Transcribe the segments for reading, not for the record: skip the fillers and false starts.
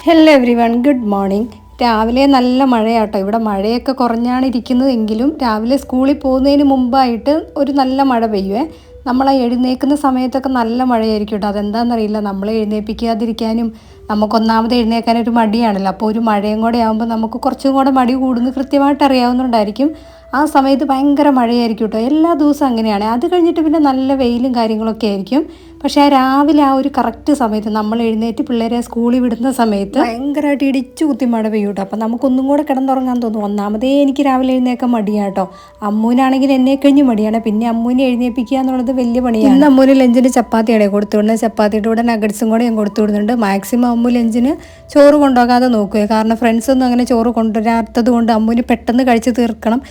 Hello every one, good morning. രാവിലെ നല്ല മഴയാട്ടോ. ഇവിടെ മഴയൊക്കെ കുറഞ്ഞാണ് ഇരിക്കുന്നതെങ്കിലും രാവിലെ സ്കൂളിൽ പോകുന്നതിന് മുമ്പായിട്ട് ഒരു നല്ല മഴ പെയ്യുവേ. നമ്മൾ എഴുന്നേൽക്കുന്ന സമയത്തൊക്കെ നല്ല മഴയായിരിക്കും കേട്ടോ. അതെന്താണെന്നറിയില്ല, നമ്മളെ എഴുന്നേൽപ്പിക്കാതിരിക്കാനും നമുക്കൊന്നാമത് എഴുന്നേൽക്കാനൊരു മടിയാണല്ലോ. അപ്പോൾ ഒരു മഴയും കൂടെ ആകുമ്പോൾ നമുക്ക് കുറച്ചും കൂടെ മടി കൂടുന്നു കൃത്യമായിട്ട് അറിയാവുന്നതുകൊണ്ടായിരിക്കും. ആ സമയത്ത് ഭയങ്കര മഴയായിരിക്കും കേട്ടോ. എല്ലാ ദിവസവും അങ്ങനെയാണ്. അത് കഴിഞ്ഞിട്ട് പിന്നെ നല്ല വെയിലും കാര്യങ്ങളൊക്കെ ആയിരിക്കും. പക്ഷേ രാവിലെ ആ ഒരു കറക്റ്റ് സമയത്ത് നമ്മൾ എഴുന്നേറ്റ് പിള്ളേരെ സ്കൂളിൽ വിടുന്ന സമയത്ത് ഭയങ്കരമായിട്ട് ഇടിച്ചു കുത്തി മഴ പെയ്യും കേട്ടോ. അപ്പോൾ നമുക്കൊന്നും കൂടെ കിടന്നുറങ്ങാൻ തോന്നും. ഒന്നാമതേ എനിക്ക് രാവിലെ എഴുന്നേൽക്കാൻ മടിയാണ് കേട്ടോ. അമ്മൂനാണെങ്കിൽ എന്നെ കഴിഞ്ഞ് മടിയാണ്. പിന്നെ അമ്മൂനെ എഴുന്നേൽപ്പിക്കുക എന്നുള്ളത് വലിയ പണിയാണ്. ഇന്ന് അമ്മൂന് ലഞ്ചിന് ചപ്പാത്തിയാണ് കൊടുത്തു വിടുന്നത്. ചപ്പാത്തിയുടെ കൂടെ നഗറ്റ്സും കൂടെ ഞാൻ കൊടുത്തു വിടുന്നുണ്ട്. മാക്സിമം അമ്മു ലഞ്ചിന് ചോറ് കൊണ്ടുപോകാതെ നോക്കുക. കാരണം ഫ്രണ്ട്സൊന്നും അങ്ങനെ ചോറ് കൊണ്ടുവരാത്തത് കൊണ്ട് അമ്മൂന് പെട്ടെന്ന് കഴിച്ച് തീർക്കണം.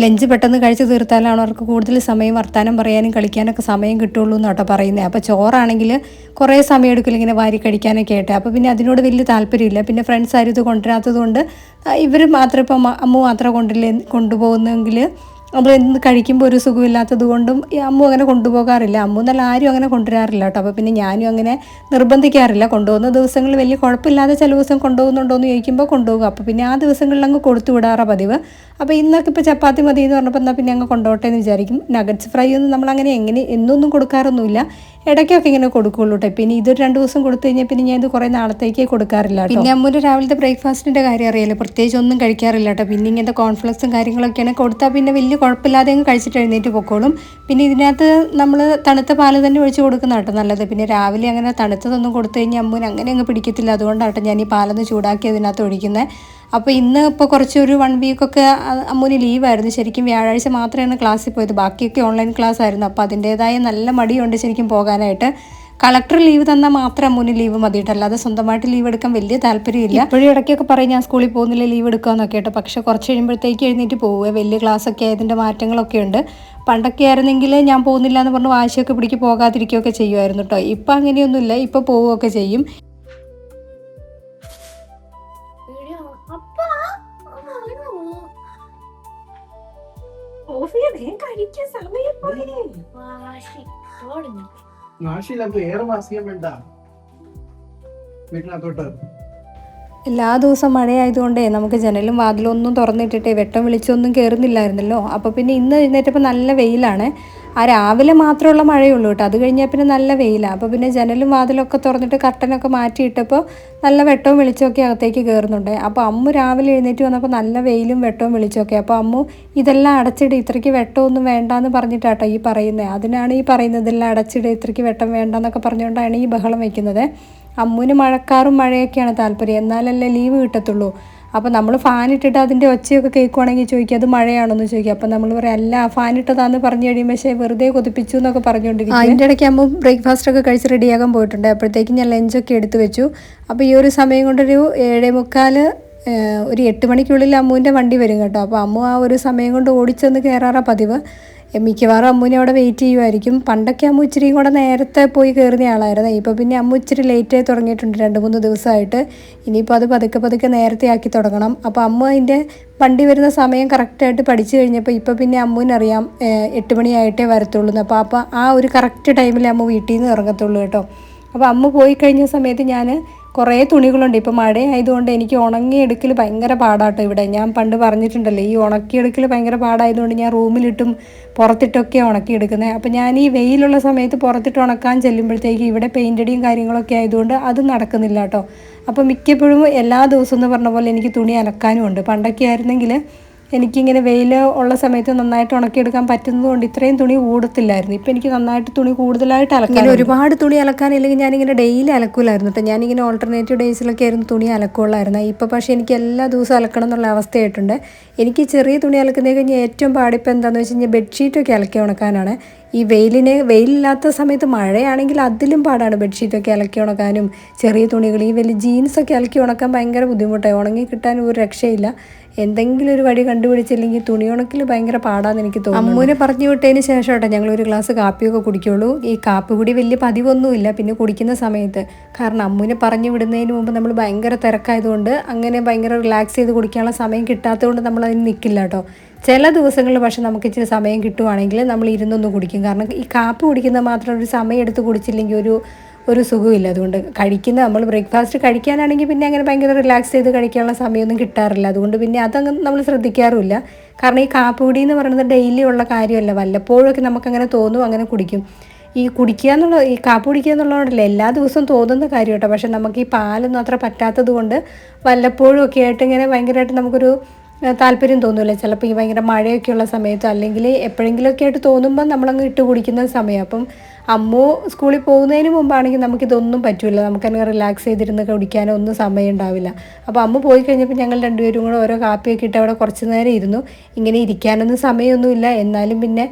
ലഞ്ച് പെട്ടെന്ന് കഴിച്ച് തീർത്താലാണ് അവർക്ക് കൂടുതൽ സമയം വർത്താനം പറയാനും കളിക്കാനൊക്കെ സമയം കിട്ടുള്ളൂ എന്നാട്ടോ പറയുന്നത്. അപ്പോൾ ചോറാണെങ്കിൽ കുറേ സമയം എടുക്കില്ല ഇങ്ങനെ വാരി കഴിക്കാനൊക്കെ ആയിട്ട്. അപ്പോൾ പിന്നെ അതിനോട് വലിയ താല്പര്യമില്ല. പിന്നെ ഫ്രണ്ട്സ് ആരും ഇത് കൊണ്ടുവരാത്തത് കൊണ്ട് ഇവർ മാത്രം ഇപ്പം അമ്മ മാത്രം കൊണ്ടുപോകുന്നെങ്കിൽ നമ്മൾ എന്ത് കഴിക്കുമ്പോൾ ഒരു സുഖമില്ലാത്തത് കൊണ്ടും അമ്മു അങ്ങനെ കൊണ്ടുപോകാറില്ല. അമ്മു എന്നല്ല ആരും അങ്ങനെ കൊണ്ടുവരാറില്ല കേട്ടോ. അപ്പോൾ പിന്നെ ഞാനും അങ്ങനെ നിർബന്ധിക്കാറില്ല. കൊണ്ടുപോകുന്ന ദിവസങ്ങളിൽ വലിയ കുഴപ്പമില്ലാതെ ചില ദിവസം കൊണ്ടുപോകുന്നുണ്ടോ എന്ന് ചോദിക്കുമ്പോൾ കൊണ്ടുപോകും. അപ്പോൾ പിന്നെ ആ ദിവസങ്ങളിൽ അങ്ങ് കൊടുത്തു വിടാറാണ് പതിവ്. അപ്പോൾ ഇന്നൊക്കെ ഇപ്പോൾ ചപ്പാത്തി മതി എന്ന് പറഞ്ഞപ്പോൾ എന്നാൽ പിന്നെ അങ്ങ് കൊണ്ടുപോട്ടെ എന്ന് വിചാരിക്കും. നഗറ്റ്സ് ഫ്രൈ ഒന്നും നമ്മളങ്ങനെ എന്നൊന്നും കൊടുക്കാറൊന്നുമില്ല. ഇടയ്ക്കൊക്കെ ഇങ്ങനെ കൊടുക്കുകയുള്ളൂ കേട്ടോ. പിന്നെ ഇതൊരു 2 ദിവസം കൊടുത്തു കഴിഞ്ഞാൽ പിന്നെ ഞാൻ ഇത് കുറേ നാളത്തേക്ക് കൊടുക്കാറില്ല. പിന്നെ അമ്മൂൻ്റെ രാവിലത്തെ ബ്രേക്ക്ഫാസ്റ്റിൻ്റെ കാര്യം അറിയാലോ, പ്രത്യേകിച്ച് ഒന്നും കഴിക്കാറില്ല കേട്ടോ. പിന്നെ ഇങ്ങനത്തെ കോൺഫ്ലെക്സും കാര്യങ്ങളൊക്കെയാണ് കൊടുത്താൽ പിന്നെ വലിയ കുഴപ്പമില്ലാതെ അങ്ങ് കഴിച്ചിട്ട് എഴുന്നേറ്റ് പൊക്കോളും. പിന്നെ ഇതിനകത്ത് നമ്മൾ തണുത്ത പാല് തന്നെ ഒഴിച്ച് കൊടുക്കുന്ന കേട്ടോ നല്ലത്. പിന്നെ രാവിലെ അങ്ങനെ തണുത്തതൊന്നും കൊടുത്തു കഴിഞ്ഞാൽ അമ്മൂന് അങ്ങനെ അങ്ങ് പിടിക്കത്തില്ല. അതുകൊണ്ടാട്ടോ ഞാൻ ഈ പാലൊന്ന് ചൂടാക്കി അതിനകത്ത് ഒഴിക്കുന്നത്. അപ്പോൾ ഇന്ന് ഇപ്പോൾ കുറച്ചൊരു 1 വീക്കൊക്കെ അമ്മൂന് ലീവായിരുന്നു. ശരിക്കും വ്യാഴാഴ്ച മാത്രമാണ് ക്ലാസ്സിൽ പോയത്. ബാക്കിയൊക്കെ ഓൺലൈൻ ക്ലാസ് ആയിരുന്നു. അപ്പോൾ അതിൻ്റേതായ നല്ല മടിയുണ്ട് ശരിക്കും പോകാനായിട്ട്. കളക്ടർ ലീവ് തന്നാൽ മാത്രം അമ്മൂന് ലീവ് മതിയിട്ട്, അല്ലാതെ സ്വന്തമായിട്ട് ലീവ് എടുക്കാൻ വലിയ താല്പര്യമില്ല. ഇപ്പോഴും ഇടയ്ക്കൊക്കെ പറയും ഞാൻ സ്കൂളിൽ പോകുന്നില്ല, ലീവ് എടുക്കാമെന്നൊക്കെ കേട്ടോ. പക്ഷേ കുറച്ച് കഴിയുമ്പോഴത്തേക്ക് എഴുന്നേറ്റ് പോവുക. വലിയ ക്ലാസ്സൊക്കെ ആയതിൻ്റെ മാറ്റങ്ങളൊക്കെ ഉണ്ട്. പണ്ടൊക്കെ ആയിരുന്നെങ്കിൽ ഞാൻ പോകുന്നില്ല എന്ന് പറഞ്ഞ് വാശിയൊക്കെ പിടിക്ക് പോകാതിരിക്കുകയൊക്കെ ചെയ്യുമായിരുന്നു കേട്ടോ. ഇപ്പം അങ്ങനെയൊന്നുമില്ല. ഇപ്പോൾ പോവുകയൊക്കെ ചെയ്യും. എല്ലാ ദിവസവും മഴയായതുകൊണ്ടേ നമുക്ക് ജനലും വാതിലും ഒന്നും തുറന്നിട്ടിട്ടേ വെട്ടം വിളിച്ചൊന്നും കയറുന്നില്ലായിരുന്നല്ലോ. അപ്പോൾ പിന്നെ ഇന്ന് എഴുന്നേറ്റപ്പോൾ നല്ല വെയിലാണ്. ആ രാവിലെ മാത്രമുള്ള മഴയുള്ളൂ കേട്ടോ. അത് കഴിഞ്ഞാൽ പിന്നെ നല്ല വെയിലാണ്. അപ്പോൾ പിന്നെ ജനലും വാതിലൊക്കെ തുറന്നിട്ട് കർട്ടനൊക്കെ മാറ്റിയിട്ടപ്പോൾ നല്ല വെട്ടവും വെളിച്ചമൊക്കെ അകത്തേക്ക് കയറുന്നുണ്ട്. അപ്പോൾ അമ്മു രാവിലെ എഴുന്നേറ്റ് വന്നപ്പോൾ നല്ല വെയിലും വെട്ടവും വെളിച്ചമൊക്കെ. അപ്പോൾ അമ്മു ഇതെല്ലാം അടച്ചിട്, ഇത്രയ്ക്ക് വെട്ടമൊന്നും വേണ്ടാന്ന് പറഞ്ഞിട്ടാട്ടോ ഈ പറയുന്നത്. അതിനാണ് ഈ പറയുന്നത് ഇതെല്ലാം അടച്ചിട്, ഇത്രയ്ക്ക് വെട്ടം വേണ്ടെന്നൊക്കെ പറഞ്ഞുകൊണ്ടാണ് ഈ ബഹളം വയ്ക്കുന്നത്. അമ്മുവിന് മഴക്കാറും മഴയൊക്കെയാണ് താല്പര്യം, എന്നാലല്ലേ ലീവ് കിട്ടത്തുള്ളൂ. അപ്പോൾ നമ്മൾ ഫാൻ ഇട്ടിട്ട് അതിൻ്റെ ഒച്ചയൊക്കെ കേൾക്കുവാണെങ്കിൽ ചോദിക്കുക അത് മഴയാണെന്ന് ചോദിക്കുക. അപ്പോൾ നമ്മൾ പറയാം അല്ല ഫാൻ ഇട്ടതാന്ന് പറഞ്ഞു കഴിയുമ്പോൾ പക്ഷേ വെറുതെ കൊതിപ്പിച്ചു എന്നൊക്കെ പറഞ്ഞുകൊണ്ടിരിക്കും. അതിൻ്റെ ഇടയ്ക്ക് അമ്മ ബ്രേക്ക്ഫാസ്റ്റൊക്കെ കഴിച്ച് റെഡിയാകാൻ പോയിട്ടുണ്ട്. അപ്പോഴത്തേക്കും ഞാൻ ലഞ്ചൊക്കെ എടുത്തു വെച്ചു. അപ്പോൾ ഈ ഒരു സമയം കൊണ്ടൊരു 7:45 ഒരു 8 മണിക്കുള്ളിൽ അമ്മുവിൻ്റെ വണ്ടി വരും കേട്ടോ. അപ്പോൾ അമ്മു ആ ഒരു സമയം കൊണ്ട് ഓടിച്ചൊന്ന് കയറാറാണ് പതിവ്. മിക്കവാറും അമ്മുവിനെ അവിടെ വെയിറ്റ് ചെയ്യുമായിരിക്കും. പണ്ടൊക്കെ അമ്മു ഇച്ചിരിയും കൂടെ നേരത്തെ പോയി കയറുന്ന ആളായിരുന്നു. ഇപ്പോൾ പിന്നെ അമ്മു ഇച്ചിരി ലേറ്റായി തുടങ്ങിയിട്ടുണ്ട് 2-3 ദിവസമായിട്ട്. ഇനിയിപ്പോൾ അത് പതുക്കെ പതുക്കെ നേരത്തെ ആക്കി തുടങ്ങണം. അപ്പോൾ അമ്മു അതിൻ്റെ വണ്ടി വരുന്ന സമയം കറക്റ്റായിട്ട് പഠിച്ചു കഴിഞ്ഞപ്പോൾ ഇപ്പോൾ പിന്നെ അമ്മുവിനറിയാം 8 മണിയായിട്ടേ വരത്തുള്ളൂ. അപ്പോൾ ആ ഒരു കറക്റ്റ് ടൈമിൽ അമ്മു വീട്ടിൽ നിന്ന് ഇറങ്ങത്തുള്ളൂ കേട്ടോ. അപ്പോൾ അമ്മ പോയി കഴിഞ്ഞ സമയത്ത് ഞാൻ കുറേ തുണികളുണ്ട്. ഇപ്പോൾ മഴയായതുകൊണ്ട് എനിക്ക് ഉണങ്ങിയെടുക്കൽ ഭയങ്കര പാടാട്ടോ. ഇവിടെ ഞാൻ പണ്ട് പറഞ്ഞിട്ടുണ്ടല്ലോ, ഈ ഉണക്കിയെടുക്കൽ ഭയങ്കര പാടായതുകൊണ്ട് ഞാൻ റൂമിലിട്ടും പുറത്തിട്ടൊക്കെയാണ് ഉണക്കിയെടുക്കുന്നത്. അപ്പോൾ ഞാൻ ഈ വെയിലുള്ള സമയത്ത് പുറത്തിട്ട് ഉണക്കാൻ ചെല്ലുമ്പോഴത്തേക്ക് ഇവിടെ പെയിൻ്റടിയും കാര്യങ്ങളൊക്കെ ആയതുകൊണ്ട് അത് നടക്കുന്നില്ല കേട്ടോ. അപ്പോൾ മിക്കപ്പോഴും എല്ലാ ദിവസവും എന്ന് പറഞ്ഞ പോലെ എനിക്ക് തുണി അലക്കാനും ഉണ്ട്. പണ്ടൊക്കെ ആയിരുന്നെങ്കിൽ എനിക്കിങ്ങനെ വെയിൽ ഉള്ള സമയത്ത് നന്നായിട്ട് ഉണക്കിയെടുക്കാൻ പറ്റുന്നതുകൊണ്ട് ഇത്രയും തുണി കൂടത്തില്ലായിരുന്നു. ഇപ്പം എനിക്ക് നന്നായിട്ട് തുണി കൂടുതലായിട്ട് അലക്കാൻ, ഒരുപാട് തുണി അലക്കാനില്ലെങ്കിൽ ഞാനിങ്ങനെ ഡെയിലി അലക്കില്ലായിരുന്നു കേട്ടോ. ഞാനിങ്ങനെ ഓൾട്ടർനേറ്റീവ് ഡേയ്സിലൊക്കെ ആയിരുന്നു തുണി അലക്കുള്ളായിരുന്നു. ഇപ്പോൾ പക്ഷേ എനിക്ക് എല്ലാ ദിവസവും അലക്കണം എന്നുള്ള അവസ്ഥയായിട്ടുണ്ട്. എനിക്ക് ചെറിയ തുണി അലക്കുന്നതിന് കഴിഞ്ഞാൽ ഏറ്റവും പാടിപ്പോൾ എന്താണെന്ന് വെച്ച് കഴിഞ്ഞാൽ ബെഡ്ഷീറ്റൊക്കെ അലക്കി ഉണക്കാനാണ്. ഈ വെയിലില്ലാത്ത സമയത്ത് മഴയാണെങ്കിൽ അതിലും പാടാണ് ബെഡ്ഷീറ്റൊക്കെ അലക്കി ഉണക്കാനും. ചെറിയ തുണികൾ ഈ വലിയ ജീൻസൊക്കെ അലക്കി ഉണക്കാൻ ഭയങ്കര ബുദ്ധിമുട്ടായി. ഉണങ്ങി കിട്ടാൻ ഒരു രക്ഷയില്ല. എന്തെങ്കിലും ഒരു വഴി കണ്ടുപിടിച്ചില്ലെങ്കിൽ തുണി ഉണക്കിൽ ഭയങ്കര പാടാന്ന് എനിക്ക് തോന്നുന്നു. അമ്മൂനെ പറഞ്ഞു വിട്ടതിന് ശേഷം കേട്ടോ ഞങ്ങളൊരു ഗ്ലാസ് കാപ്പിയൊക്കെ കുടിക്കുള്ളൂ. ഈ കാപ്പി കൂടി വലിയ പതിവൊന്നുമില്ല പിന്നെ കുടിക്കുന്ന സമയത്ത്. കാരണം അമ്മൂനെ പറഞ്ഞു വിടുന്നതിന് മുമ്പ് നമ്മൾ ഭയങ്കര തിരക്കായതുകൊണ്ട് അങ്ങനെ ഭയങ്കര റിലാക്സ് ചെയ്ത് കുടിക്കാനുള്ള സമയം കിട്ടാത്തതുകൊണ്ട് നമ്മൾ അതിന് നിൽക്കില്ല കേട്ടോ. ചില ദിവസങ്ങളിൽ പക്ഷെ നമുക്ക് ഇച്ചിരി സമയം കിട്ടുവാണെങ്കിൽ നമ്മൾ ഇരുന്നൊന്ന് കുടിക്കും. കാരണം ഈ കാപ്പി കുടിക്കുന്നത് മാത്രം ഒരു സമയം എടുത്ത് കുടിച്ചില്ലെങ്കിൽ ഒരു സുഖമില്ല. അതുകൊണ്ട് കഴിക്കുന്ന നമ്മൾ ബ്രേക്ക്ഫാസ്റ്റ് കഴിക്കാനാണെങ്കിൽ പിന്നെ അങ്ങനെ ഭയങ്കര റിലാക്സ് ചെയ്ത് കഴിക്കാനുള്ള സമയമൊന്നും കിട്ടാറില്ല. അതുകൊണ്ട് പിന്നെ അതങ്ങ് നമ്മൾ ശ്രദ്ധിക്കാറുമില്ല. കാരണം ഈ കാപ്പിപ്പൊടി എന്ന് പറയുന്നത് ഡെയിലി ഉള്ള കാര്യമല്ല. വല്ലപ്പോഴൊക്കെ നമുക്കങ്ങനെ തോന്നും, അങ്ങനെ കുടിക്കും. ഈ കാപ്പി കുടിക്കുക എന്നുള്ളതല്ല എല്ലാ ദിവസവും തോന്നുന്ന കാര്യം കേട്ടോ. പക്ഷെ നമുക്ക് ഈ പാലൊന്നും അത്ര പറ്റാത്തത് കൊണ്ട് വല്ലപ്പോഴും ഒക്കെ ആയിട്ട് ഇങ്ങനെ ഭയങ്കരമായിട്ട് നമുക്കൊരു താല്പര്യം തോന്നില്ല. ചിലപ്പോൾ ഈ ഭയങ്കര മഴയൊക്കെയുള്ള സമയത്തോ അല്ലെങ്കിൽ എപ്പോഴെങ്കിലുമൊക്കെ ആയിട്ട് തോന്നുമ്പോൾ നമ്മളങ്ങ് ഇട്ട് കുടിക്കുന്ന സമയം. അപ്പം അമ്മു സ്കൂളിൽ പോകുന്നതിന് മുമ്പാണെങ്കിൽ നമുക്കിതൊന്നും പറ്റില്ല. നമുക്കങ്ങനെ റിലാക്സ് ചെയ്തിരുന്ന് കുടിക്കാനോ ഒന്നും സമയം ഉണ്ടാവില്ല. അപ്പോൾ അമ്മ പോയി കഴിഞ്ഞപ്പോൾ ഞങ്ങൾ രണ്ടുപേരും കൂടെ ഓരോ കാപ്പിയൊക്കെ ഇട്ട് അവിടെ കുറച്ച് നേരം ഇരുന്നു. ഇങ്ങനെ ഇരിക്കാനൊന്നും സമയമൊന്നുമില്ല. എന്നാലും പിന്നെ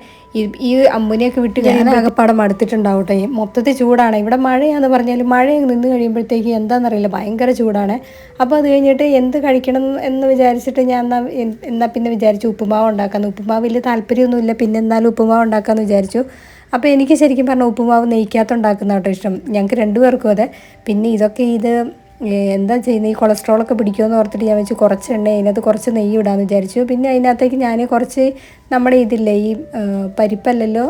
ഈ അമ്മുനെയൊക്കെ വിട്ട് കഴിയുമ്പോൾ ആകെപ്പാടം അടുത്തിട്ടുണ്ടാവട്ടെ. മൊത്തത്തിൽ ചൂടാണ്. ഇവിടെ മഴയാണെന്ന് പറഞ്ഞാൽ മഴ നിന്ന് കഴിയുമ്പോഴത്തേക്ക് എന്താണെന്നറിയില്ല, ഭയങ്കര ചൂടാണ്. അപ്പോൾ അത് കഴിഞ്ഞിട്ട് എന്ത് കഴിക്കണം എന്ന് വിചാരിച്ചിട്ട് ഞാൻ എന്നാൽ പിന്നെ വിചാരിച്ചു ഉപ്പുമാവ് ഉണ്ടാക്കാമെന്ന്. ഉപ്പുമാവ് വലിയ താല്പര്യമൊന്നുമില്ല, പിന്നെ എന്നാലും ഉപ്പുമാവ് ഉണ്ടാക്കാമെന്ന് വിചാരിച്ചു. അപ്പോൾ എനിക്ക് ശരിക്കും പറഞ്ഞാൽ ഉപ്പുമാവ് നെയ്ക്കകത്ത് ഉണ്ടാക്കുന്ന കേട്ടോ ഇഷ്ടം. ഞങ്ങൾക്ക് രണ്ടുപേർക്കും അതെ. പിന്നെ എന്താ ചെയ്യുന്നത്, ഈ കൊളസ്ട്രോളൊക്കെ പിടിക്കുമെന്ന് ഓർത്തിട്ട് ഞാൻ വെച്ച് കുറച്ച് എണ്ണ അതിനകത്ത് കുറച്ച് നെയ്യ് ഇടാമെന്ന് വിചാരിച്ചു. പിന്നെ അതിനകത്തേക്ക് ഞാൻ കുറച്ച് നമ്മുടെ പരിപ്പല്ലല്ലോ,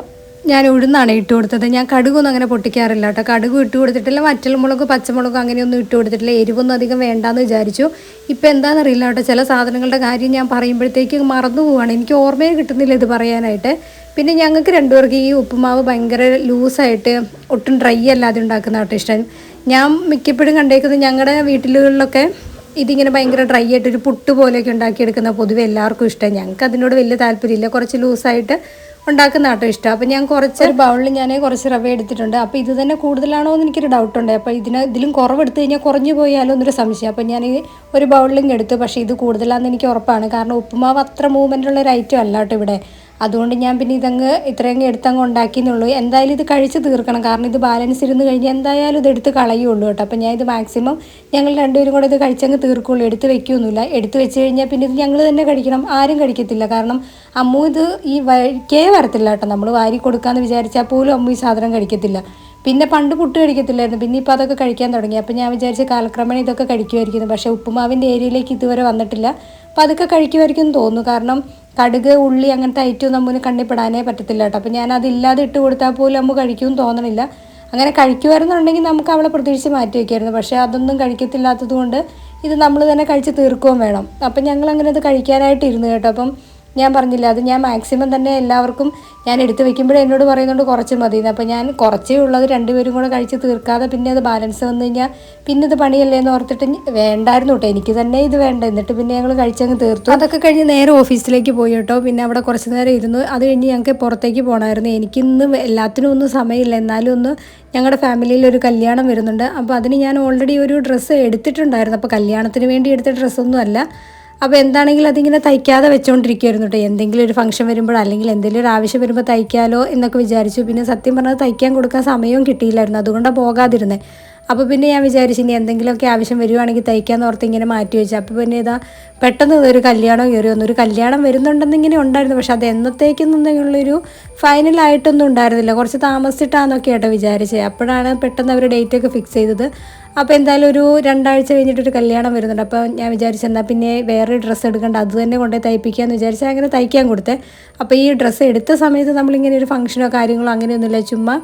ഞാൻ ഉഴുന്നാണ് ഇട്ട് കൊടുത്തത്. ഞാൻ കടുകൊന്നും അങ്ങനെ പൊട്ടിക്കാറില്ല കേട്ടോ. കടുക് ഇട്ട് കൊടുത്തിട്ടില്ല, വറ്റൽമുളക് പച്ചമുളക് അങ്ങനെയൊന്നും ഇട്ട് കൊടുത്തിട്ടില്ല. എരിവൊന്നും അധികം വേണ്ടാന്ന് വിചാരിച്ചു. ഇപ്പം എന്താണെന്നറിയില്ല കേട്ടോ, ചില സാധനങ്ങളുടെ കാര്യം ഞാൻ പറയുമ്പോഴത്തേക്ക് മറന്നു പോവുകയാണ്. എനിക്ക് ഓർമ്മയെ കിട്ടുന്നില്ല ഇത് പറയാനായിട്ട്. പിന്നെ ഞങ്ങൾക്ക് രണ്ടുപേർക്ക് ഈ ഉപ്പുമാവ് ഭയങ്കര ലൂസായിട്ട് ഒട്ടും ഡ്രൈ അല്ലാതെ ഉണ്ടാക്കുന്ന കേട്ടോ ഇഷ്ടം. ഞാൻ മിക്കപ്പോഴും കണ്ടേക്കുന്നത് ഞങ്ങളുടെ വീട്ടിലുകളിലൊക്കെ ഇതിങ്ങനെ ഭയങ്കര ഡ്രൈ ആയിട്ട് ഒരു പുട്ട് പോലെയൊക്കെ ഉണ്ടാക്കിയെടുക്കുന്ന പൊതുവെ എല്ലാവർക്കും ഇഷ്ടം. ഞങ്ങൾക്ക് അതിനോട് വലിയ താല്പര്യമില്ല. കുറച്ച് ലൂസായിട്ട് ഉണ്ടാക്കുന്ന കേട്ടോ ഇഷ്ടം. അപ്പോൾ ഞാൻ ഒരു ബൗളിൽ ഞാൻ കുറച്ച് റവ എടുത്തിട്ടുണ്ട്. അപ്പോൾ ഇത് തന്നെ കൂടുതലാണോ എന്ന് എനിക്കൊരു ഡൗട്ടുണ്ട്. അപ്പോൾ ഇതിലും കുറവെടുത്ത് കഴിഞ്ഞാൽ കുറഞ്ഞു പോയാലോ എന്നൊരു സംശയം. അപ്പോൾ ഞാൻ ഒരു ബൗളിലും എടുത്തു. പക്ഷേ ഇത് കൂടുതലാണെന്ന് എനിക്ക് ഉറപ്പാണ്. കാരണം ഉപ്പുമാവ് അത്ര മൂവ്മെൻ്റുള്ള ഒരു ഐറ്റം അല്ല കേട്ടോ ഇവിടെ. അതുകൊണ്ട് ഞാൻ പിന്നെ ഇത്രയങ്ങ് എടുത്തങ്ങ് ഉണ്ടാക്കിയെന്നുള്ളൂ. എന്തായാലും ഇത് കഴിച്ച് തീർക്കണം. കാരണം ഇത് ബാലൻസ് ഇരുന്ന് കഴിഞ്ഞാൽ എന്തായാലും ഇത് എടുത്ത് കളയുള്ളൂ കേട്ടോ. അപ്പോൾ ഞാൻ ഇത് മാക്സിമം ഞങ്ങൾ രണ്ടുപേരും കൂടെ ഇത് കഴിച്ചങ്ങ് തീർക്കുള്ളൂ. എടുത്ത് വെക്കുകയൊന്നുമില്ല. എടുത്ത് വെച്ച് കഴിഞ്ഞാൽ പിന്നെ ഇത് ഞങ്ങൾ തന്നെ കഴിക്കണം. ആരും കഴിക്കത്തില്ല. കാരണം അമ്മു ഇത് ഈ വഴിക്കേ വരത്തില്ല കേട്ടോ. നമ്മൾ വാരി കൊടുക്കാമെന്ന് വിചാരിച്ചാൽ പോലും അമ്മു ഈ സാധനം കഴിക്കത്തില്ല. പിന്നെ പണ്ട് പുട്ട് കഴിക്കത്തില്ലായിരുന്നു. പിന്നെ ഇപ്പോൾ അതൊക്കെ കഴിക്കാൻ തുടങ്ങി. അപ്പോൾ ഞാൻ വിചാരിച്ച് കാലക്രമേണ ഇതൊക്കെ കഴിക്കുമായിരിക്കുന്നു. പക്ഷേ ഉപ്പുമാവിൻ്റെ ഏരിയയിലേക്ക് ഇതുവരെ വന്നിട്ടില്ല. അപ്പോൾ അതൊക്കെ കഴിക്കുമായിരിക്കും എന്ന് തോന്നുന്നു. കാരണം കടുക് ഉള്ളി അങ്ങനത്തെ ഐറ്റം നമ്മിന് കണ്ണിപ്പെടാനേ പറ്റത്തില്ല കേട്ടോ. അപ്പോൾ ഞാൻ അതില്ലാതെ ഇട്ട് കൊടുത്താൽ പോലും അമ്മ കഴിക്കുമെന്ന് തോന്നണില്ല. അങ്ങനെ കഴിക്കുമായിരുന്നുണ്ടെങ്കിൽ നമുക്ക് അവളെ പ്രതീക്ഷിച്ച് മാറ്റി വയ്ക്കായിരുന്നു. പക്ഷേ അതൊന്നും കഴിക്കത്തില്ലാത്തത് കൊണ്ട് ഇത് നമ്മൾ തന്നെ കഴിച്ച് തീർക്കുകയും വേണം. അപ്പം ഞങ്ങൾ അങ്ങനെ ഇത് കഴിക്കാനായിട്ട് ഇരുന്നു കേട്ടോ. അപ്പം ഞാൻ പറഞ്ഞില്ല, അത് ഞാൻ മാക്സിമം തന്നെ എല്ലാവർക്കും ഞാൻ എടുത്ത് വെക്കുമ്പോഴേ എന്നോട് പറയുന്നുണ്ട് കുറച്ച് മതിയെന്ന്. അപ്പോൾ ഞാൻ കുറച്ചേ ഉള്ളത് രണ്ടുപേരും കൂടെ കഴിച്ച് തീർക്കാതെ പിന്നെ അത് ബാലൻസ് വന്നു കഴിഞ്ഞാൽ പിന്നെ ഇത് പണിയല്ലേ എന്ന് ഓർത്തിട്ട് വേണ്ടായിരുന്നു കേട്ടോ. എനിക്ക് തന്നെ ഇത് വേണ്ട. എന്നിട്ട് പിന്നെ ഞങ്ങൾ കഴിച്ചങ്ങ് തീർത്തു. അതൊക്കെ കഴിഞ്ഞ് നേരെ ഓഫീസിലേക്ക് പോയി കേട്ടോ. പിന്നെ അവിടെ കുറച്ച് നേരം ഇരുന്നു. അത് കഴിഞ്ഞ് ഞങ്ങൾക്ക് പുറത്തേക്ക് പോകണമായിരുന്നു. എനിക്കിന്ന് എല്ലാത്തിനും ഒന്നും സമയമില്ല. എന്നാലും ഞങ്ങളുടെ ഫാമിലിയിൽ ഒരു കല്യാണം വരുന്നുണ്ട്. അപ്പോൾ അതിന് ഞാൻ ഓൾറെഡി ഒരു ഡ്രസ്സ് എടുത്തിട്ടുണ്ടായിരുന്നു. അപ്പോൾ കല്യാണത്തിന് വേണ്ടി എടുത്ത ഡ്രസ്സൊന്നും അല്ല. അപ്പോൾ എന്താണെങ്കിലും അതിങ്ങനെ തയ്ക്കാതെ വെച്ചുകൊണ്ടിരിക്കുമായിരുന്നു കേട്ടോ. എന്തെങ്കിലും ഒരു ഫംഗ്ഷൻ വരുമ്പോൾ അല്ലെങ്കിൽ എന്തെങ്കിലും ഒരു ആവശ്യം വരുമ്പോൾ തയ്ക്കാമല്ലോ എന്നൊക്കെ വിചാരിച്ചു. പിന്നെ സത്യം പറഞ്ഞാൽ തയ്ക്കാൻ കൊടുക്കാൻ സമയവും കിട്ടിയില്ലായിരുന്നു. അതുകൊണ്ടാണ് പോകാതിരുന്നത്. അപ്പോൾ പിന്നെ ഞാൻ വിചാരിച്ചു ഇനി എന്തെങ്കിലുമൊക്കെ ആവശ്യം വരുവാണെങ്കിൽ തയ്ക്കാമെന്ന് ഓർത്ത് ഇങ്ങനെ മാറ്റി വെച്ചു. അപ്പോൾ പിന്നെ പെട്ടെന്ന് ഒരു കല്യാണം കയറി വന്നു. ഒരു കല്യാണം വരുന്നുണ്ടെന്നിങ്ങനെ ഉണ്ടായിരുന്നു. പക്ഷെ അത് എന്നത്തേക്കെന്നുള്ളൊരു ഫൈനലായിട്ടൊന്നും ഉണ്ടായിരുന്നില്ല. കുറച്ച് താമസിച്ചിട്ടാണെന്നൊക്കെ കേട്ടോ വിചാരിച്ചത്. അപ്പോഴാണ് പെട്ടെന്ന് അവർ ഡേറ്റൊക്കെ ഫിക്സ് ചെയ്തത്. അപ്പോൾ എന്തായാലും ഒരു 2 ആഴ്ച കഴിഞ്ഞിട്ടൊരു കല്യാണം വരുന്നുണ്ട്. അപ്പോൾ ഞാൻ വിചാരിച്ചു എന്നാൽ പിന്നെ വേറെ ഡ്രസ്സ് എടുക്കേണ്ട, അത് തന്നെ കൊണ്ടുപോയി തയ്പ്പിക്കാമെന്ന് വിചാരിച്ചാൽ അങ്ങനെ തയ്ക്കാൻ കൊടുത്തേ. അപ്പോൾ ഈ ഡ്രസ്സ് എടുത്ത സമയത്ത് നമ്മളിങ്ങനെ ഒരു ഫംഗ്ഷനോ കാര്യങ്ങളോ അങ്ങനെയൊന്നുമില്ല. ചുമ്മാ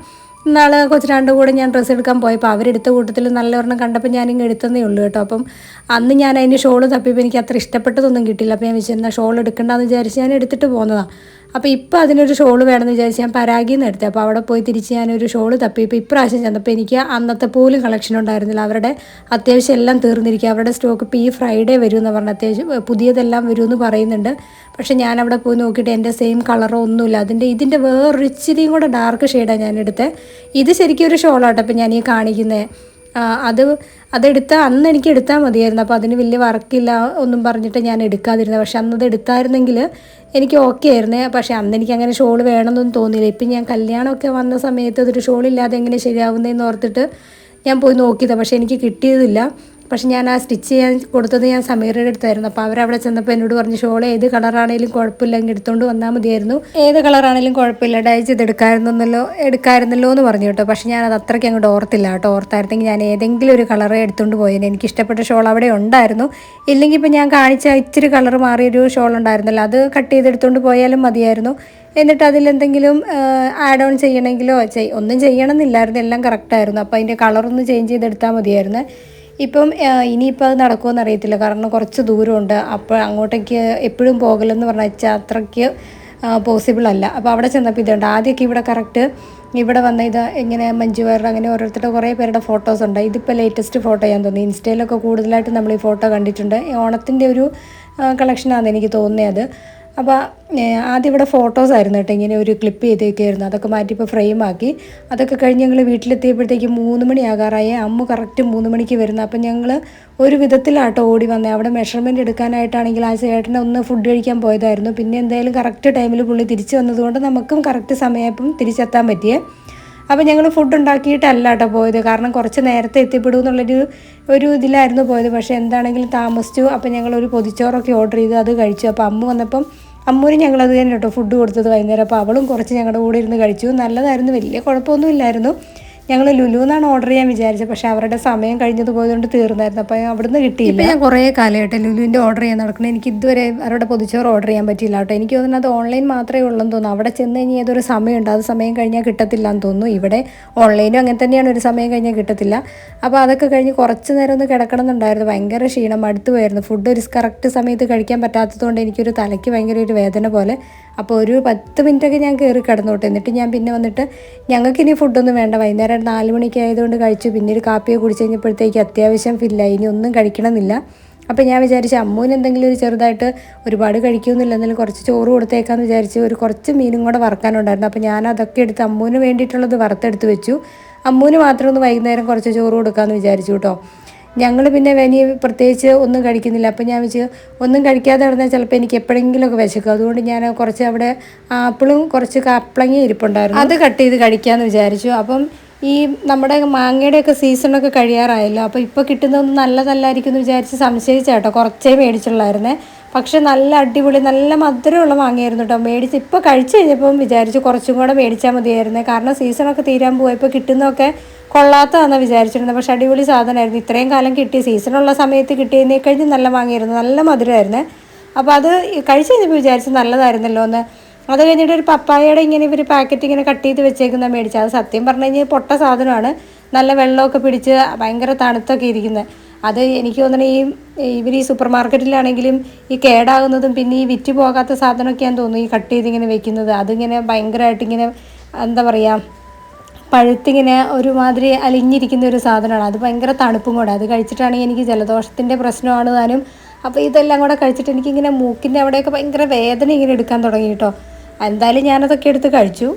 നാളെ കൊച്ചിനാണ്ട് കൂടെ ഞാൻ ഡ്രസ്സ് എടുക്കാൻ പോയപ്പോൾ അവരെടുത്ത കൂട്ടത്തിൽ നല്ലൊരെണ്ണം കണ്ടപ്പോൾ ഞാനിങ്ങ് എടുത്തതേ ഉള്ളൂ കേട്ടോ. അപ്പം അന്ന് ഞാൻ അതിൻ്റെ ഷോൾ തപ്പിയപ്പോൾ എനിക്ക് അത്ര ഇഷ്ടപ്പെട്ടതൊന്നും കിട്ടിയില്ല. അപ്പോൾ ഞാൻ വിചാരിച്ചു ഷോൾ എടുക്കണ്ടെന്ന് വിചാരിച്ച് ഞാൻ എടുത്തിട്ട് പോകുന്നതാണ്. അപ്പോൾ ഇപ്പോൾ അതിനൊരു ഷോൾ വേണമെന്ന് വിചാരിച്ച് ഞാൻ പരാഗിയിൽ നിന്ന് എടുത്തത്. അപ്പോൾ അവിടെ പോയി തിരിച്ച് ഞാനൊരു ഷോൾ തപ്പി. ഇപ്പോൾ ഇപ്രാവശ്യം ചെന്നപ്പോൾ എനിക്ക് അന്നത്തെ പോലും കളക്ഷൻ ഉണ്ടായിരുന്നില്ല. അവരുടെ അത്യാവശ്യം എല്ലാം തീർന്നിരിക്കുക. അവരുടെ സ്റ്റോക്ക് ഇപ്പോൾ ഈ ഫ്രൈഡേ വരുമെന്ന് പറഞ്ഞാൽ അത്യാവശ്യം പുതിയതെല്ലാം വരുമെന്ന് പറയുന്നുണ്ട്. പക്ഷേ ഞാൻ അവിടെ പോയി നോക്കിയിട്ട് എൻ്റെ സെയിം കളറോ ഒന്നുമില്ല. ഇതിൻ്റെ വേറൊരു ഇച്ചിരിയും കൂടെ ഡാർക്ക് ഷെയ്ഡാണ് ഞാൻ എടുത്തത്. ഇത് ശരിക്കും ഒരു ഷോളാട്ടോ ഇപ്പോൾ ഞാൻ ഈ കാണിക്കുന്നത്. അതെടുത്താൽ അന്ന് എനിക്ക് എടുത്താൽ മതിയായിരുന്നു. അപ്പോൾ അതിന് വലിയ വർക്കില്ല ഒന്നും പറഞ്ഞിട്ട് ഞാൻ എടുക്കാതിരുന്നത്. പക്ഷെ അന്നത് എടുത്തായിരുന്നെങ്കിൽ എനിക്ക് ഓക്കെ ആയിരുന്നേ. പക്ഷേ അന്ന് എനിക്ക് അങ്ങനെ ഷോൾ വേണമെന്നൊന്നും തോന്നിയില്ല. ഇപ്പം ഞാൻ കല്യാണമൊക്കെ വന്ന സമയത്ത് അതൊരു ഷോളില്ലാതെ എങ്ങനെ ശരിയാവുന്നതെന്ന് ഓർത്തിട്ട് ഞാൻ പോയി നോക്കിയതാണ്. പക്ഷേ എനിക്ക് കിട്ടിയതില്ല. പക്ഷെ ഞാൻ ആ സ്റ്റിച്ച് ചെയ്യാൻ കൊടുത്തത് ഞാൻ സമീറയുടെ അടുത്തായിരുന്നു. അപ്പോൾ അവരവിടെ ചെന്നപ്പോൾ എന്നോട് പറഞ്ഞു ഷോൾ ഏത് കളറാണേലും കുഴപ്പമില്ല, അങ്ങ് എടുത്തുകൊണ്ട് വന്നാൽ മതിയായിരുന്നു, ഏത് കളറാണേലും കുഴപ്പമില്ല, ഡൈ ചെയ്ത് എടുക്കാമായിരുന്നല്ലോ എന്ന് പറഞ്ഞു കേട്ടോ. പക്ഷെ ഞാനത് അത്രയ്ക്ക് അങ്ങോട്ട് ഓർത്തില്ല കേട്ടോ. ഓർത്തായിരുന്നെങ്കിൽ ഞാൻ ഏതെങ്കിലും ഒരു കളറേ എടുത്തുകൊണ്ട് പോയേനെ. എനിക്ക് ഇഷ്ടപ്പെട്ട ഷോൾ അവിടെ ഉണ്ടായിരുന്നു. ഇല്ലെങ്കിൽ ഇപ്പോൾ ഞാൻ കാണിച്ച ഇച്ചിരി കളർ മാറിയൊരു ഷോൾ ഉണ്ടായിരുന്നല്ലോ, അത് കട്ട് ചെയ്തെടുത്തുകൊണ്ട് പോയാലും മതിയായിരുന്നു. എന്നിട്ട് അതിലെന്തെങ്കിലും ആഡ് ഓൺ ചെയ്യണമെങ്കിലോ ഒന്നും ചെയ്യണമെന്നില്ലായിരുന്നു, എല്ലാം കറക്റ്റായിരുന്നു. അപ്പോൾ അതിൻ്റെ കളറൊന്ന് ചേഞ്ച് ചെയ്തെടുത്താൽ മതിയായിരുന്നു. ഇപ്പം ഇനിയിപ്പോൾ അത് നടക്കുമെന്ന് അറിയത്തില്ല, കാരണം കുറച്ച് ദൂരമുണ്ട്. അപ്പോൾ അങ്ങോട്ടേക്ക് എപ്പോഴും പോകലെന്ന് പറഞ്ഞാൽ അത്രയ്ക്ക് പോസിബിൾ അല്ല. അപ്പോൾ അവിടെ ചെന്നപ്പോൾ ഇതുണ്ട്. ആദ്യമൊക്കെ ഇവിടെ കറക്റ്റ് ഇവിടെ വന്ന ഇത് ഇങ്ങനെ മഞ്ജു വാര്യർ അങ്ങനെ ഓരോരുത്തരുടെ കുറേ പേരുടെ ഫോട്ടോസ് ഉണ്ട്. ഇതിപ്പോൾ ലേറ്റസ്റ്റ് ഫോട്ടോ ഞാൻ തോന്നി. ഇൻസ്റ്റയിലൊക്കെ കൂടുതലായിട്ട് നമ്മൾ ഈ ഫോട്ടോ കണ്ടിട്ടുണ്ട്. ഓണത്തിൻ്റെ ഒരു കളക്ഷനാണെന്ന് എനിക്ക് തോന്നിയത്. അപ്പോൾ ആദ്യം ഇവിടെ ഫോട്ടോസ് ആയിരുന്നു കേട്ടോ, ഇങ്ങനെ ഒരു ക്ലിപ്പ് ചെയ്തേക്കായിരുന്നു. അതൊക്കെ മാറ്റി ഇപ്പോൾ ഫ്രെയിമാക്കി. അതൊക്കെ കഴിഞ്ഞ് ഞങ്ങൾ വീട്ടിലെത്തിയപ്പോഴത്തേക്ക് 3 മണിയാകാറായി. അമ്മ കറക്റ്റ് 3 മണിക്ക് വരുന്നത്. അപ്പം ഞങ്ങൾ ഒരു വിധത്തിലാട്ടോ ഓടി വന്നത്. അവിടെ മെഷർമെൻറ്റ് എടുക്കാനായിട്ടാണെങ്കിൽ ആ ചേട്ടനെ ഒന്ന് ഫുഡ് കഴിക്കാൻ പോയതായിരുന്നു. പിന്നെ എന്തായാലും കറക്റ്റ് ടൈമിൽ പുള്ളി തിരിച്ച് വന്നതുകൊണ്ട് നമുക്കും കറക്റ്റ് സമയപ്പം തിരിച്ചെത്താൻ പറ്റിയേ. അപ്പോൾ ഞങ്ങൾ ഫുഡ് ഉണ്ടാക്കിയിട്ടല്ല കേട്ടോ പോയത്, കാരണം കുറച്ച് നേരത്തെ എത്തിപ്പെടും എന്നുള്ളൊരു ഇതിലായിരുന്നു പോയത്. പക്ഷേ എന്താണെങ്കിലും താമസിച്ചു. അപ്പോൾ ഞങ്ങളൊരു പൊതിച്ചോറൊക്കെ ഓർഡർ ചെയ്ത് അത് കഴിച്ചു. അപ്പോൾ അമ്മ വന്നപ്പം അമ്മൂന് ഞങ്ങളത് തന്നെ കേട്ടോ ഫുഡ് കൊടുത്തത് വൈകുന്നേരം. അപ്പോൾ അവളും കുറച്ച് ഞങ്ങളുടെ കൂടെ ഇരുന്ന് കഴിച്ചു. നല്ലതായിരുന്നു, വലിയ കുഴപ്പമൊന്നും ഇല്ലായിരുന്നു. ഞങ്ങൾ ലുലുന്നാണ് ഓർഡർ ചെയ്യാൻ വിചാരിച്ചത്, പക്ഷേ അവരുടെ സമയം കഴിഞ്ഞത് പോയതുകൊണ്ട് തീർന്നായിരുന്നു. അപ്പോൾ അവിടുന്ന് കിട്ടിയില്ല. ഞാൻ കുറേ കാലമായിട്ട് ലുലുവിൻ്റെ ഓർഡർ ചെയ്യാൻ നടക്കുന്നത്. എനിക്ക് ഇതുവരെ അവരുടെ പൊതിച്ചോറ് ഓർഡർ ചെയ്യാൻ പറ്റിയില്ല കേട്ടോ. എനിക്ക് തോന്നുന്നത് അത് ഓൺലൈൻ മാത്രമേ ഉള്ളെന്ന് തോന്നുന്നു. അവിടെ ചെന്ന് കഴിഞ്ഞാൽ ഏതൊരു സമയമുണ്ട്, അത് സമയം കഴിഞ്ഞാൽ കിട്ടത്തില്ല എന്ന് തോന്നുന്നു. ഇവിടെ ഓൺലൈനും അങ്ങനെ തന്നെയാണ്, ഒരു സമയം കഴിഞ്ഞാൽ കിട്ടത്തില്ല. അപ്പോൾ അതൊക്കെ കഴിഞ്ഞ് കുറച്ച് നേരം ഒന്ന് കിടക്കണമെന്നുണ്ടായിരുന്നു. ഭയങ്കര ക്ഷീണം, അടുത്ത് പോയിരുന്നു. ഫുഡ് ഒരു കറക്റ്റ് സമയത്ത് കഴിക്കാൻ പറ്റാത്തതുകൊണ്ട് എനിക്കൊരു തലയ്ക്ക് ഭയങ്കര ഒരു വേദന പോലെ. അപ്പോൾ ഒരു 10 മിനിറ്റൊക്കെ ഞാൻ കയറി കിടന്നോട്ടെ. എന്നിട്ട് ഞാൻ പിന്നെ വന്നിട്ട് ഞങ്ങൾക്കിനി ഫുഡൊന്നും വേണ്ട, വൈകുന്നേരം 4 മണിക്ക് ആയതുകൊണ്ട് കഴിച്ചു. പിന്നെ ഒരു കാപ്പിയെ കുടിച്ച് കഴിഞ്ഞപ്പോഴത്തേക്ക് അത്യാവശ്യം ഫില്ലായി, ഇനി ഒന്നും കഴിക്കണമെന്നില്ല. അപ്പോൾ ഞാൻ വിചാരിച്ചു അമ്മൂന് എന്തെങ്കിലും ഒരു ചെറുതായിട്ട്, ഒരുപാട് കഴിക്കുമെന്നില്ല, എന്നാലും കുറച്ച് ചോറ് കൊടുത്തേക്കാന്ന് വിചാരിച്ച് കുറച്ച് മീനും കൂടെ വറുക്കാനുണ്ടായിരുന്നു. അപ്പോൾ ഞാൻ അതൊക്കെ എടുത്ത് അമ്മൂന് വേണ്ടിയിട്ടുള്ളത് വറുത്തെടുത്ത് വെച്ചു. അമ്മൂന് മാത്രം ഒന്ന് വൈകുന്നേരം കുറച്ച് ചോറ് കൊടുക്കാമെന്ന് വിചാരിച്ചു കേട്ടോ. ഞങ്ങൾ പിന്നെ പ്രത്യേകിച്ച് ഒന്നും കഴിക്കുന്നില്ല. അപ്പം ഞാൻ വെച്ച് ഒന്നും കഴിക്കാതെ നടന്നാൽ ചിലപ്പോൾ എനിക്ക് എപ്പോഴെങ്കിലുമൊക്കെ വിശക്കും. അതുകൊണ്ട് ഞാൻ കുറച്ച് അവിടെ ആപ്പിളും കുറച്ച് കപ്പളങ്ങയും ഇരിപ്പുണ്ടായിരുന്നു, അത് കട്ട് ചെയ്ത് കഴിക്കാമെന്ന് വിചാരിച്ചു. അപ്പം ഈ നമ്മുടെ മാങ്ങയുടെയൊക്കെ സീസണൊക്കെ കഴിയാറായല്ലോ. അപ്പോൾ ഇപ്പോൾ കിട്ടുന്നതൊന്നും നല്ലതല്ലായിരിക്കും എന്ന് വിചാരിച്ച് സംശയിച്ചേട്ടോ. കുറച്ചേ മേടിച്ചുള്ളായിരുന്നേ. പക്ഷെ നല്ല അടിപൊളി നല്ല മധുരമുള്ള മാങ്ങയായിരുന്നു കേട്ടോ. മേടിച്ച് ഇപ്പോൾ കഴിച്ച് കഴിഞ്ഞപ്പം വിചാരിച്ചു കുറച്ചും കൂടെ മേടിച്ചാൽ മതിയായിരുന്നേ, കാരണം സീസണൊക്കെ തീരാൻ പോയി. ഇപ്പോൾ കിട്ടുന്നതൊക്കെ കൊള്ളാത്തതാണെന്ന് വിചാരിച്ചിരുന്നത്. പക്ഷേ അടിപൊളി സാധനമായിരുന്നു. ഇത്രയും കാലം കിട്ടിയ സീസണുള്ള സമയത്ത് കിട്ടിയതിനെ കഴിഞ്ഞ് നല്ല മാങ്ങയായിരുന്നു, നല്ല മധുരമായിരുന്നേ. അപ്പോൾ അത് കഴിച്ച് കഴിഞ്ഞപ്പോൾ വിചാരിച്ച് നല്ലതായിരുന്നല്ലോ എന്ന്. അത് കഴിഞ്ഞിട്ട് ഒരു പപ്പായയുടെ ഇങ്ങനെ ഇവർ പാക്കറ്റ് ഇങ്ങനെ കട്ട് ചെയ്ത് വെച്ചേക്കുന്ന മേടിച്ചത്. അത് സത്യം പറഞ്ഞു കഴിഞ്ഞാൽ പൊട്ട സാധനമാണ്, നല്ല വെള്ളമൊക്കെ പിടിച്ച് ഭയങ്കര തണുത്തൊക്കെ ഇരിക്കുന്നത്. അത് എനിക്ക് തോന്നുന്നത് ഇവർ ഈ സൂപ്പർ മാർക്കറ്റിലാണെങ്കിലും ഈ കേടാകുന്നതും പിന്നെ ഈ വിറ്റ് പോകാത്ത സാധനമൊക്കെയാണെന്ന് തോന്നുന്നു ഈ കട്ട് ചെയ്തിങ്ങനെ വെക്കുന്നത്. അതിങ്ങനെ ഭയങ്കരമായിട്ടിങ്ങനെ എന്താ പറയുക, പഴുത്തിങ്ങനെ ഒരുമാതിരി അലിഞ്ഞിരിക്കുന്ന ഒരു സാധനമാണ്. അത് ഭയങ്കര തണുപ്പും കൂടെ. അത് കഴിച്ചിട്ടാണെങ്കിൽ എനിക്ക് ജലദോഷത്തിൻ്റെ പ്രശ്നമാണ് താനും. അപ്പോൾ ഇതെല്ലാം കൂടെ കഴിച്ചിട്ട് എനിക്കിങ്ങനെ മൂക്കിൻ്റെ അവിടെയൊക്കെ ഭയങ്കര വേദന ഇങ്ങനെ എടുക്കാൻ തുടങ്ങി കേട്ടോ. എന്തായാലും ഞാനതൊക്കെ എടുത്ത് കഴിച്ചു.